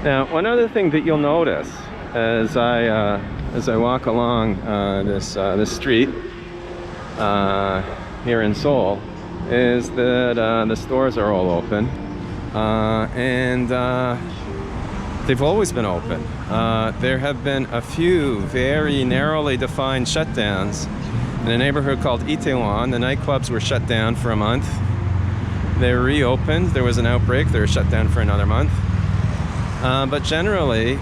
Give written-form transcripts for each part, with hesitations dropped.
Now, one other thing that you'll notice as I walk along this street here in Seoul is that the stores are all open, and they've always been open. There have been a few very narrowly defined shutdowns in a neighborhood called Itaewon. The nightclubs were shut down for a month. They reopened. There was an outbreak. They were shut down for another month. But generally,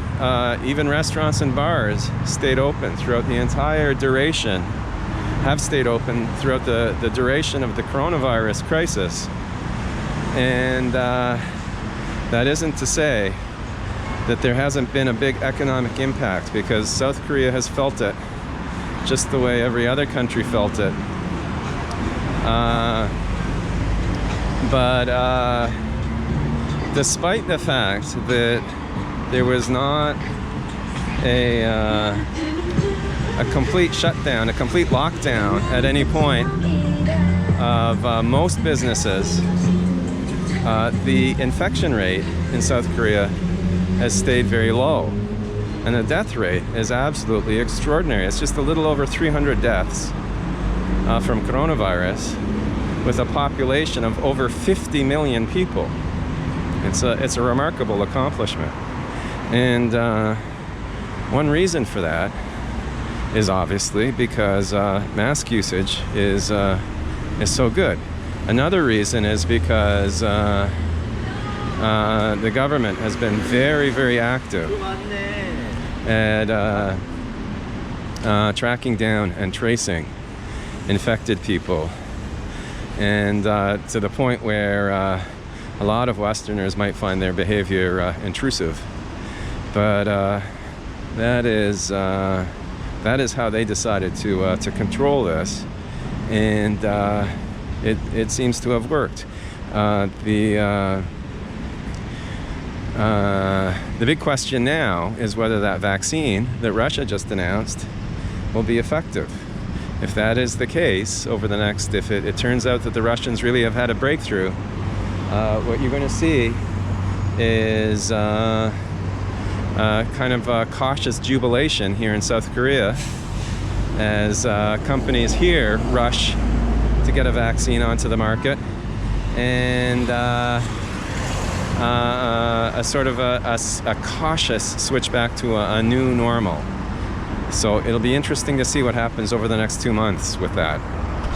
even restaurants and bars stayed open throughout the entire duration, have stayed open throughout the duration of the coronavirus crisis. And that isn't to say that there hasn't been a big economic impact, because South Korea has felt it just the way every other country felt it. But despite the fact that there was not a complete shutdown, a complete lockdown at any point of most businesses, the infection rate in South Korea has stayed very low, and the death rate is absolutely extraordinary. It's just a little over 300 deaths from coronavirus, with a population of over 50 million people. It's a remarkable accomplishment, and one reason for that is obviously because mask usage is so good. Another reason is because the government has been very, very active at tracking down and tracing infected people, and to the point where a lot of Westerners might find their behavior intrusive. But that is how they decided to control this, and it seems to have worked. The big question now is whether that vaccine that Russia just announced will be effective. If that is the case, over the next, if it turns out that the Russians really have had a breakthrough, what you're going to see is kind of a cautious jubilation here in South Korea as companies here rush to get a vaccine onto the market, and a sort of a cautious switch back to a new normal. So it'll be interesting to see what happens over the next 2 months with that.